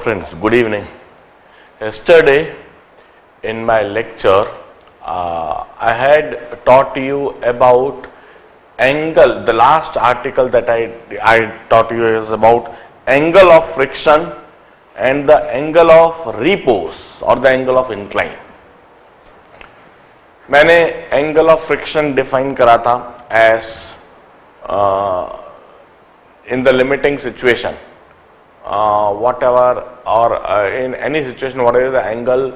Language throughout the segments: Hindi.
Friends, good evening. Yesterday in my lecture, I had taught you about angle. The last article that I taught you is about angle of friction and the angle of repose or the angle of incline. मैंने angle of friction define करा था as in the limiting situation. Whatever or in any situation, whatever is the angle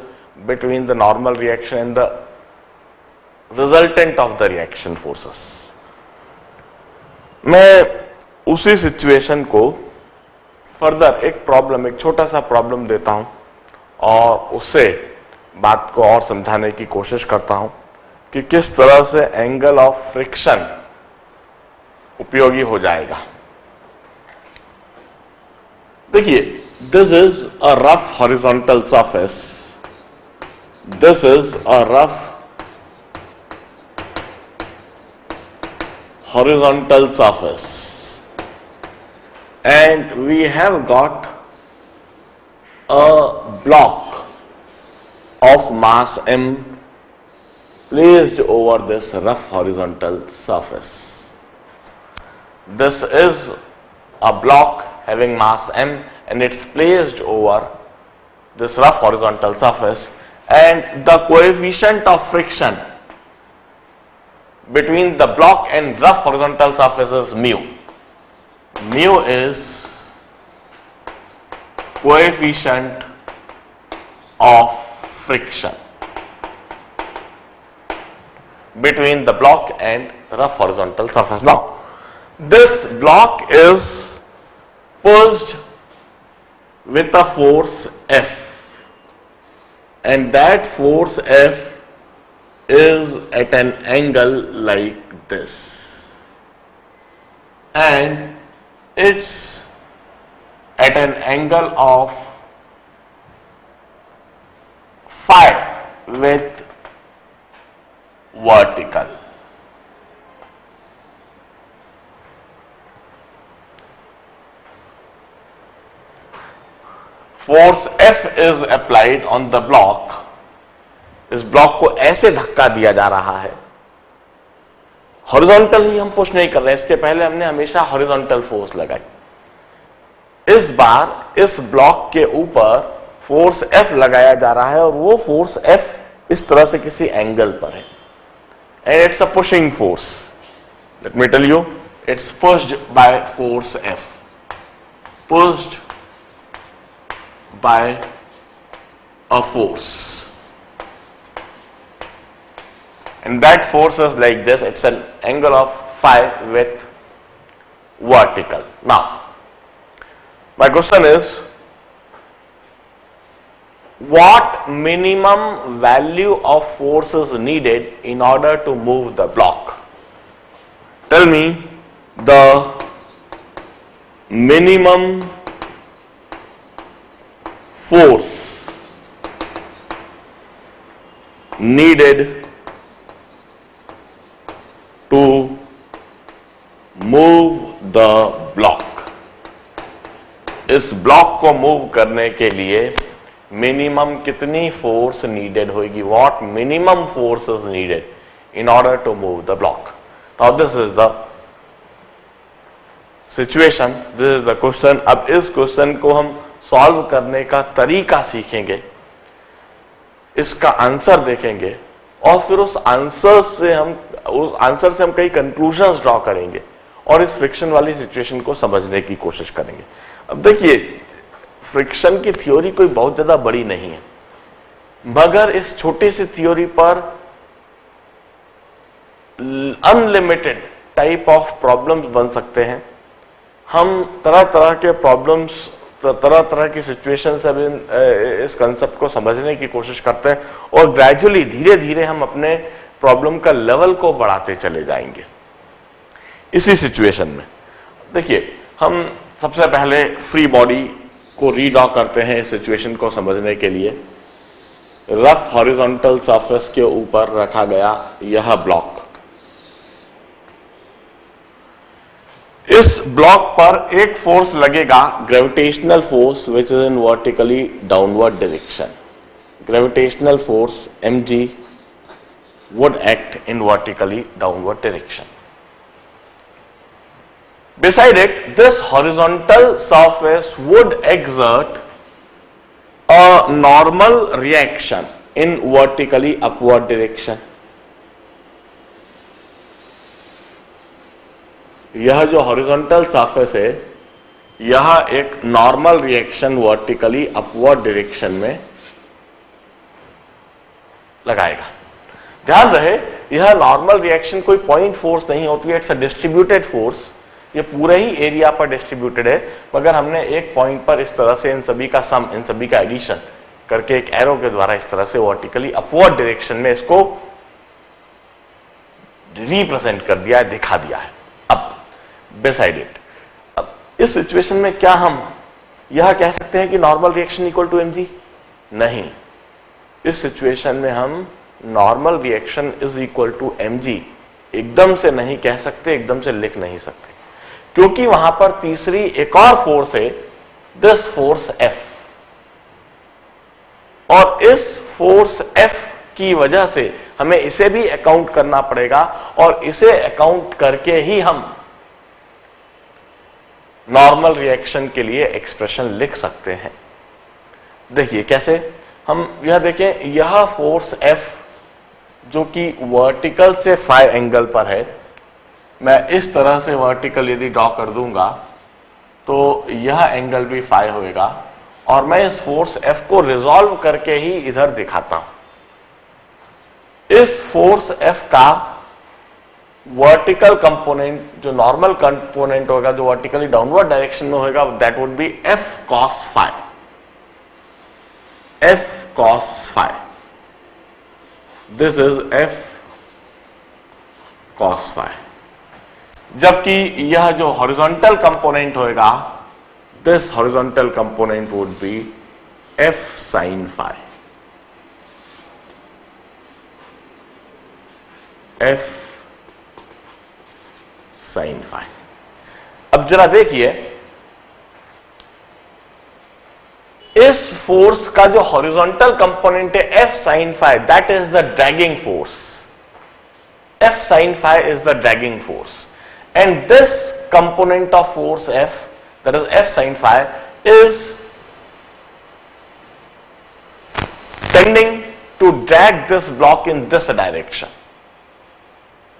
between the normal reaction and the resultant of the reaction forces. मैं उसी सिचुएशन को फर्दर एक प्रॉब्लम, एक छोटा सा प्रॉब्लम देता हूं और उससे बात को और समझाने की कोशिश करता हूं कि किस तरह से एंगल ऑफ फ्रिक्शन उपयोगी हो जाएगा. देखिए, this is a rough horizontal surface, this is a rough horizontal surface, and we have got a block of mass m placed over this rough horizontal surface. This is a block having mass m and it's placed over this rough horizontal surface, and the coefficient of friction between the block and rough horizontal surface is mu. Mu is coefficient of friction between the block and rough horizontal surface. Now, this block is pushed with a force F, and that force F is at an angle like this, and it's at an angle of phi with vertical. Force F is applied on the block. इस ब्लॉक को ऐसे धक्का दिया जा रहा है. हॉरिजॉन्टल ही हम पुश नहीं कर रहे हैं, इसके पहले हमने हमेशा हॉरिजॉन्टल फोर्स लगाई. इस बार इस ब्लॉक के ऊपर फोर्स F लगाया जा रहा है और वो फोर्स F इस तरह से किसी एंगल पर है, and it's a pushing force. Let me tell you, it's pushed by force F, pushed by a force. And that force is like this, it's an angle of phi with vertical. Now, my question is, what minimum value of force is needed in order to move the block? Tell me the minimum force needed to move the block. इस ब्लॉक को मूव करने के लिए मिनिमम कितनी फोर्स नीडेड होगी? What minimum force is needed in order to move the block? Now this is the situation, this is the question. अब इस क्वेश्चन को हम सॉल्व करने का तरीका सीखेंगे, इसका आंसर देखेंगे, और फिर उस आंसर से हम कई कंक्लूजन्स ड्रॉ करेंगे और इस फ्रिक्शन वाली सिचुएशन को समझने की कोशिश करेंगे. अब देखिए, फ्रिक्शन की थ्योरी कोई बहुत ज्यादा बड़ी नहीं है, मगर इस छोटी सी थ्योरी पर अनलिमिटेड टाइप ऑफ प्रॉब्लम्स बन सकते हैं. हम तरह तरह के प्रॉब्लम्स, तरह तरह की सिचुएशन से इस कंसेप्ट को समझने की कोशिश करते हैं और ग्रेजुअली, धीरे धीरे हम अपने प्रॉब्लम का लेवल को बढ़ाते चले जाएंगे. इसी सिचुएशन में देखिए, हम सबसे पहले फ्री बॉडी को रीड्रॉ करते हैं इस सिचुएशन को समझने के लिए. रफ हॉरिजॉन्टल सरफेस के ऊपर रखा गया यह ब्लॉक, इस ब्लॉक पर एक फोर्स लगेगा, gravitational force which is in vertically downward direction. Gravitational force mg would act in vertically downward direction. Beside it, this horizontal surface would exert a normal reaction in vertically upward direction. यह जो हॉरिजॉन्टल सरफेस है, यह एक normal reaction vertically upward direction में लगाएगा. ध्यान रहे, यह नॉर्मल रिएक्शन कोई पॉइंट फोर्स नहीं होती है, इट्स अ डिस्ट्रीब्यूटेड फोर्स. ये पूरे ही एरिया पर डिस्ट्रीब्यूटेड है, मगर हमने एक पॉइंट पर इस तरह से इन सभी का सम, इन सभी का एडिशन करके एक एरो के द्वारा इस तरह से वर्टिकली अपवर्ड डायरेक्शन में इसको रिप्रेजेंट कर दिया है, दिखा दिया है. अब beside it, अब इस सिचुएशन में क्या हम यह कह सकते हैं कि normal reaction equal to mg? नहीं. इस सिचुएशन में हम normal reaction is equal to mg एकदम से नहीं कह सकते, एकदम से लिख नहीं सकते, क्योंकि वहां पर तीसरी एक और फोर्स है, दिस फोर्स F. और इस फोर्स F की वजह से हमें इसे भी अकाउंट करना पड़ेगा, और इसे अकाउंट करके ही हम नॉर्मल रिएक्शन के लिए एक्सप्रेशन लिख सकते हैं. देखिए कैसे, हम यह देखें, यह फोर्स F जो कि वर्टिकल से फाई एंगल पर है, मैं इस तरह से वर्टिकल यदि ड्रॉ कर दूंगा तो यह एंगल भी फाई होएगा, और मैं इस फोर्स F को रिजॉल्व करके ही इधर दिखाता हूं. इस फोर्स F का वर्टिकल कंपोनेंट, जो नॉर्मल कंपोनेंट होगा, जो वर्टिकली डाउनवर्ड डायरेक्शन में होगा, that would be F cos phi. F cos phi. This is F cos phi. जबकि यह जो हॉरिजॉन्टल कंपोनेंट होगा, this horizontal component would be F sin phi. F sin phi. अब जरा देखिए, इस फोर्स का जो हॉरिजॉन्टल कंपोनेंट है F sin phi, that is the dragging force. F sin phi is the dragging force, and this component of force F, that is F sin phi, is tending to drag this block in this direction.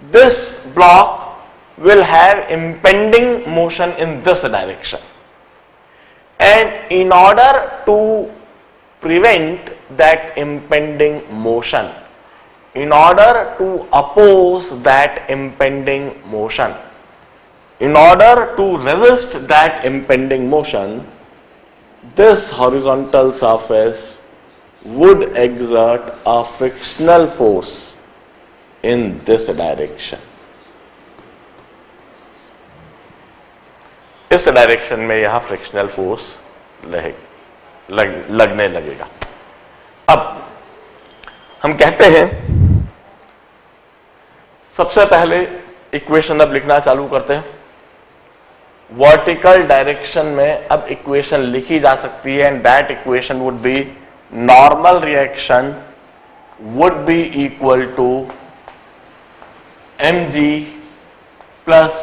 This block will have impending motion in this direction, and in order to prevent that impending motion, in order to oppose that impending motion, in order to resist that impending motion, this horizontal surface would exert a frictional force in this direction. इस डायरेक्शन में यह फ्रिक्शनल फोर्स लगने लगेगा. अब हम कहते हैं, सबसे पहले इक्वेशन अब लिखना चालू करते हैं. वर्टिकल डायरेक्शन में अब इक्वेशन लिखी जा सकती है, and that equation would be normal reaction would be equal to mg plus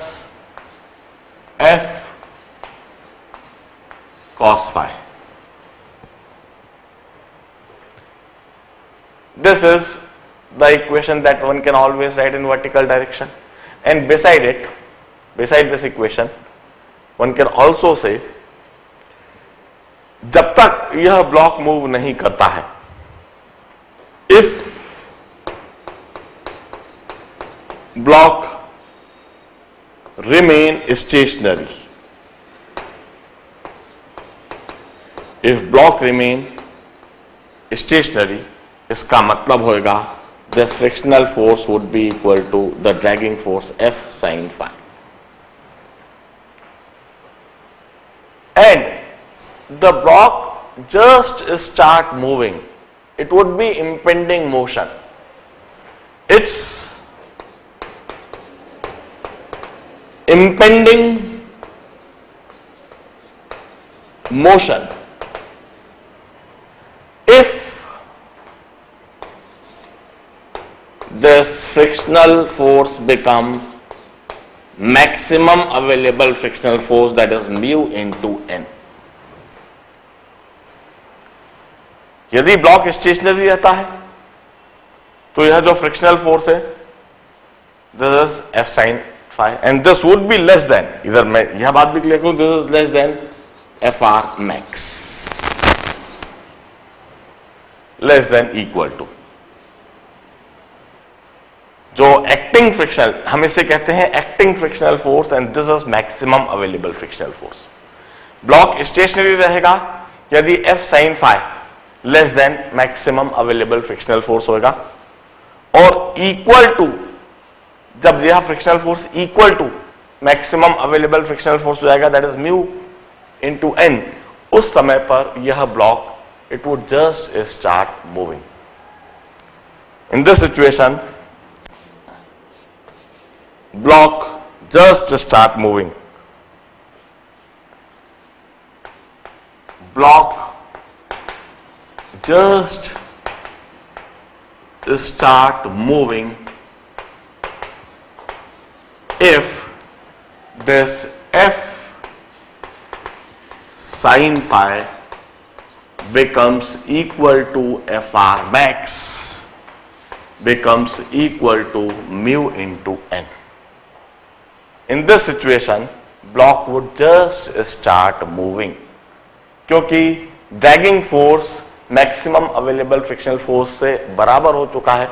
F cos phi. This is the equation that one can always write in vertical direction, and beside it, beside this equation, one can also say, जब तक यह ब्लॉक मूव नहीं करता है, if block remain stationary, if block remain stationary, इसका मतलब होगा this frictional force would be equal to the dragging force F sin phi, and the block just start moving, it would be impending motion. Its impending motion if this frictional force become maximum available frictional force, that is mu into n. यदि ब्लॉक स्टेशनरी रहता है तो यह जो फ्रिक्शनल फोर्स है this is F sine phi and this would be less than, इधर मैं यह बात भी क्लियर करूं, this is less than F R max, less than equal to जो एक्टिंग फ्रिक्शनल, हम इसे कहते हैं acting frictional force and this is maximum available frictional force. Block stationary रहेगा यदि F sine phi less than maximum available frictional force होगा, और इक्वल टू, जब यह frictional force equal to maximum available frictional force हो जाएगा, that is mu into N, उस समय पर यह block it would just start moving. In this situation block just start moving. Block just start moving if this f sin phi becomes equal to fr max becomes equal to mu into n. In this situation, block would just start moving, क्योंकि dragging force maximum available frictional force से बराबर हो चुका है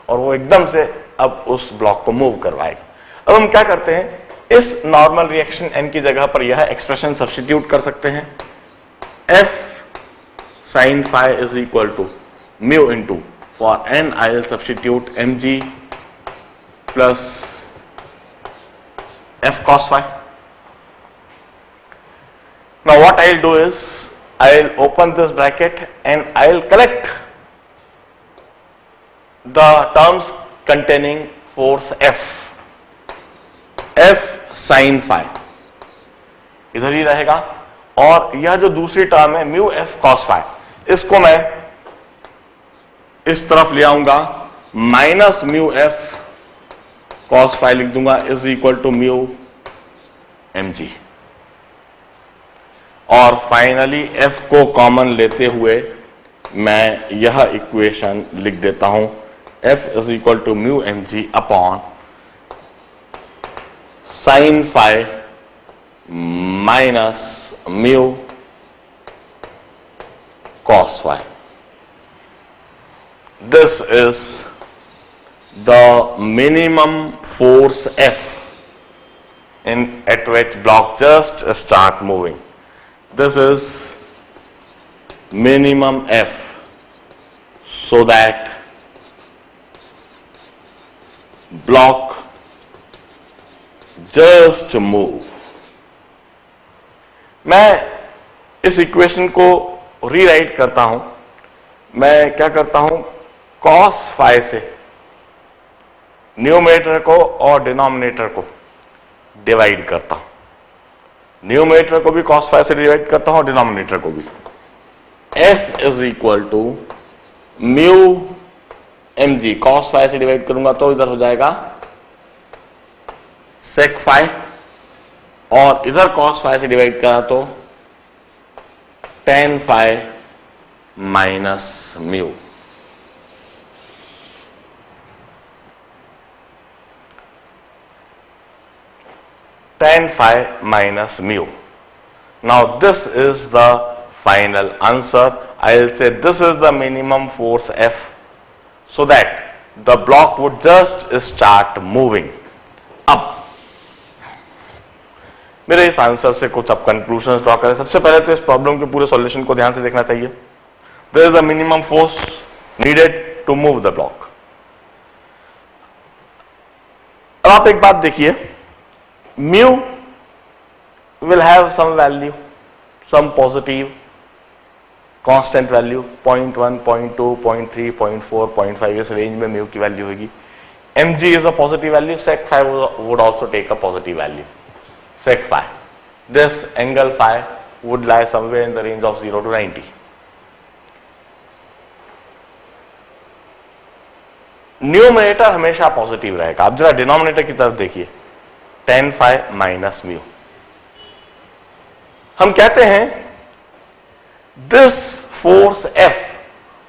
और वो एकदम से अब उस ब्लॉक को मूव करवाएगा। अब हम क्या करते हैं, इस नॉर्मल रिएक्शन n की जगह पर यह एक्सप्रेशन सब्स्टिट्यूट कर सकते हैं, f sin phi is equal to mu into, for n I will substitute mg plus f cos phi. Now what I'll do is I'll open this bracket and I'll collect the terms containing force f sin phi इधर ही रहेगा, और यह जो दूसरी टर्म है म्यू f cos phi, इसको मैं इस तरफ ले आऊंगा, minus mu f cos phi लिख दूंगा is equal to mu mg, और फाइनली f को कॉमन लेते हुए मैं यह इक्वेशन लिख देता हूं, f is equal to mu mg upon sine phi minus mu cos phi. This is the minimum force F at which block just start moving. This is minimum F, so that block just move. मैं इस इक्वेशन को रीराइट करता हूं, मैं क्या करता हूं, cos phi से न्यूमरेटर को और डिनोमिनेटर को डिवाइड करता हूं, न्यूमरेटर को भी cos phi से डिवाइड करता हूं और डिनोमिनेटर को भी। f is equal to mu mg, cos phi से डिवाइड करूंगा तो इधर हो जाएगा sec phi, और इधर cos phi से डिवाइड करा तो tan phi minus mu. Tan phi minus mu. Now this is the final answer. I will say this is the minimum force F, so that the block would just start moving. अब मेरे इस आंसर से कुछ अब कंक्लूजन ड्रॉ करें। सबसे पहले तो इस प्रॉब्लम के पूरे सॉल्यूशन को ध्यान से देखना चाहिए। There is the minimum force needed to move the block. अब आप एक बात देखिए, mu will have some value, some positive constant value, 0.1, 0.2, 0.3, 0.4, 0.5 इस रेंज में mu की वैल्यू होगी। mg is a positive value, sec phi would also take a positive value, sec phi. This angle phi would lie somewhere in the range of 0 to 90. Numerator हमेशा पॉजिटिव रहेगा। आप जरा डिनोमिनेटर की तरफ देखिए, tan phi माइनस म्यू। हम कहते हैं this force F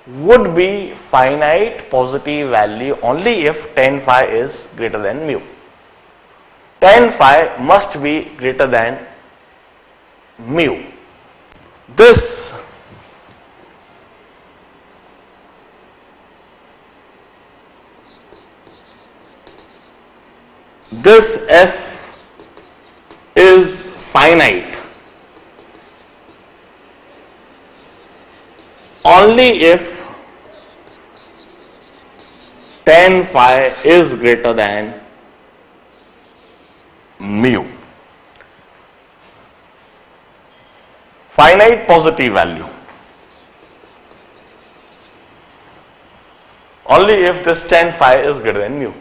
would be finite positive value only if tan phi is greater than mu. Tan phi must be greater than mu. This F is finite only if tan phi is greater than mu. Finite positive value only if this tan phi is greater than mu.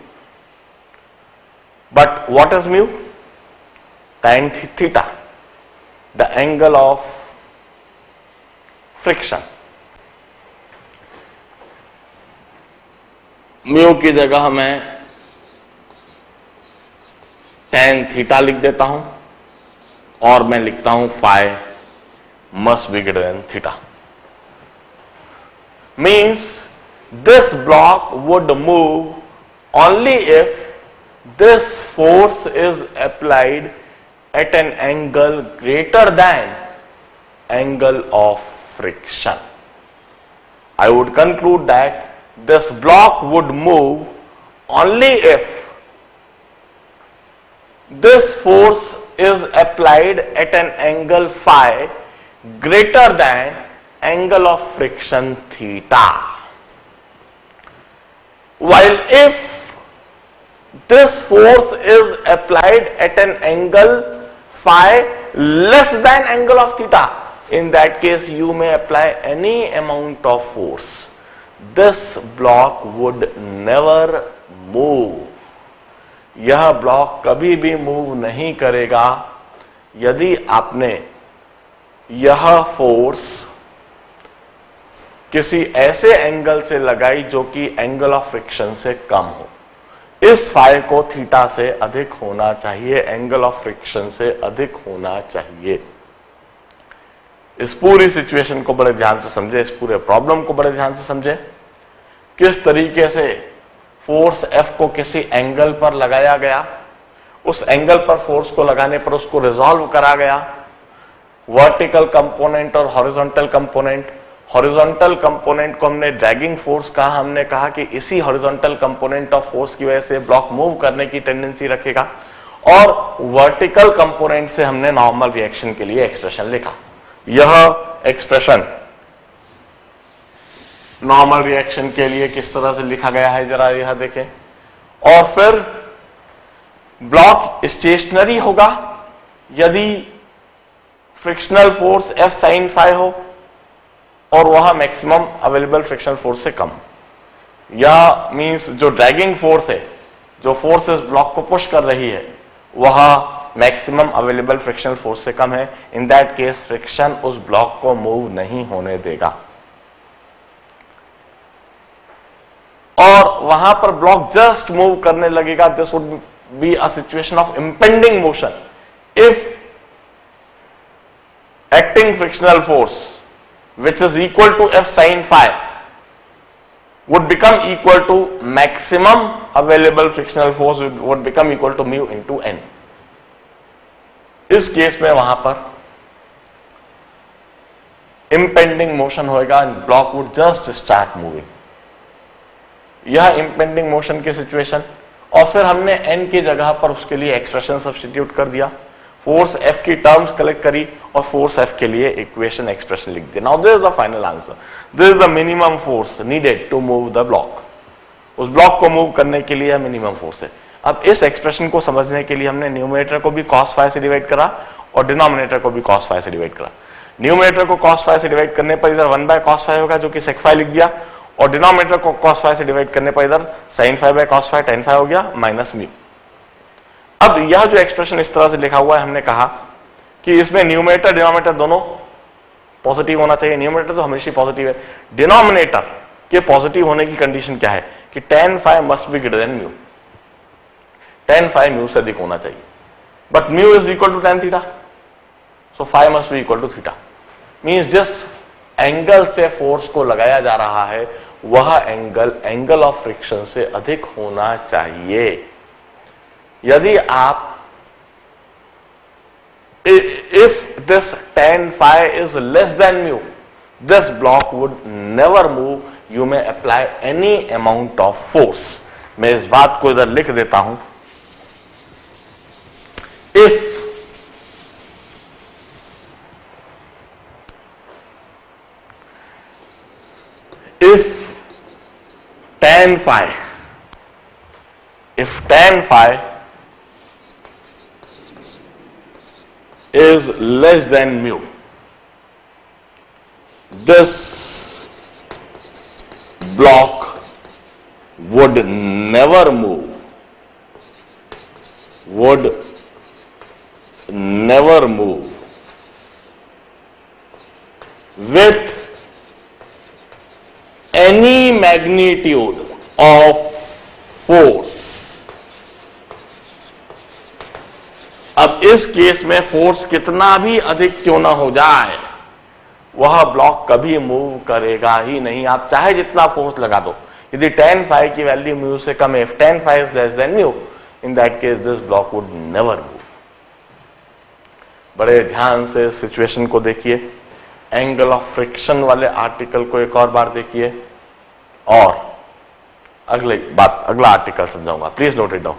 But what is mu? Tan theta, the angle of friction. Mu की जगह मैं tan थीटा लिख देता हूं और मैं लिखता हूं phi must be greater than theta. Means this block would move only if this force is applied at an angle greater than angle of friction. I would conclude that this block would move only if this force is applied at an angle phi greater than angle of friction theta. While if this force is applied at an angle phi less than angle of theta, in that case you may apply any amount of force. This block would never move. यह ब्लॉक कभी भी मूव नहीं करेगा यदि आपने यह फोर्स किसी ऐसे एंगल से लगाई जो कि एंगल ऑफ फ्रिक्शन से कम हो। इस फाई को थीटा से अधिक होना चाहिए, एंगल ऑफ फ्रिक्शन से अधिक होना चाहिए। इस पूरी सिचुएशन को बड़े ध्यान से समझे, इस पूरे प्रॉब्लम को बड़े ध्यान से समझे। किस तरीके से फोर्स F को किसी एंगल पर लगाया गया, उस एंगल पर फोर्स को लगाने पर उसको रिजॉल्व करा गया। वर्टिकल कंपोनेंट और हॉरिजॉन्टल कंपोनेंट, हॉरिजॉन्टल कंपोनेंट को हमने ड्रैगिंग फोर्स कहा। हमने कहा कि इसी हॉरिजॉन्टल कंपोनेंट ऑफ फोर्स की वजह से ब्लॉक मूव करने की टेंडेंसी रखेगा। और वर्टिकल कंपोनेंट से हमने नॉर्मल रिएक्शन के लिए एक्सप्रेशन लिखा। यह एक्सप्रेशन नॉर्मल रिएक्शन के लिए किस तरह से लिखा गया है जरा यह देखें। और फिर ब्लॉक स्टेशनरी होगा यदि frictional force F sin phi हो और वह मैक्सिमम अवेलेबल फ्रिक्शनल फोर्स से कम। या मींस जो ड्रैगिंग फोर्स है, जो फोर्स इस ब्लॉक को पुश कर रही है, वह मैक्सिमम अवेलेबल फ्रिक्शनल फोर्स से कम है। इन दैट केस फ्रिक्शन उस ब्लॉक को मूव नहीं होने देगा और वहां पर ब्लॉक जस्ट मूव करने लगेगा। This would be a situation of impending motion if acting frictional force which is equal to F sin phi would become equal to maximum available frictional force would become equal to mu into n. इस केस में वहां पर impending motion होगा and block would just start moving. यह impending motion की सिचुएशन, और फिर हमने n की जगह पर उसके लिए एक्सप्रेशन सब्स्टिट्यूट कर दिया, फोर्स F की टर्म्स कलेक्ट करी और फोर्स F के लिए इक्वेशन एक्सप्रेशन लिख दिया। Now this is the final answer, this is the minimum force needed to move the block. उस ब्लॉक को मूव करने के लिए मिनिमम फोर्स है। अब इस एक्सप्रेशन को समझने के लिए हमने न्यूमरेटर को भी cos phi से डिवाइड करा और डिनोमिनेटर को भी cos phi से डिवाइड करा। न्यूमरेटर को cos phi से डिवाइड करने पर इधर 1 by cos phi होगा जो कि sec phi लिख दिया, और डिनोमिनेटर को cos phi से डिवाइड करने पर इधर sin phi by cos phi tan phi हो गया माइनस म्यू। अब यह जो एक्सप्रेशन इस तरह से लिखा हुआ है, हमने कहा कि इसमें न्यूमरेटर डिनोमिनेटर दोनों पॉजिटिव होना चाहिए। न्यूमरेटर तो हमेशा पॉजिटिव है। डिनोमिनेटर के पॉजिटिव होने की कंडीशन क्या है कि tan phi must be greater than mu, tan phi mu से अधिक होना चाहिए, but mu is equal to tan theta, so phi must be equal to theta. Means जिस एंगल से फोर्स को लगाया जा रहा है वह एंगल ऑफ फ्रिक्शन से अधिक होना चाहिए। यदि आप if this tan phi is less than mu, this block would never move. You may apply any amount of force. मैं इस बात को इधर लिख देता हूं। If tan phi is less than mu, this block would never move, with any magnitude of force. अब इस केस में फोर्स कितना भी अधिक क्यों ना हो जाए वह ब्लॉक कभी मूव करेगा ही नहीं, आप चाहे जितना फोर्स लगा दो। यदि tan phi की वैल्यू म्यू से कम है, if tan phi is less than mu, in that case this block would never move. बड़े ध्यान से सिचुएशन को देखिए, एंगल ऑफ फ्रिक्शन वाले आर्टिकल को एक और बार देखिए और अगला आर्टिकल समझाऊंगा। Please note it down.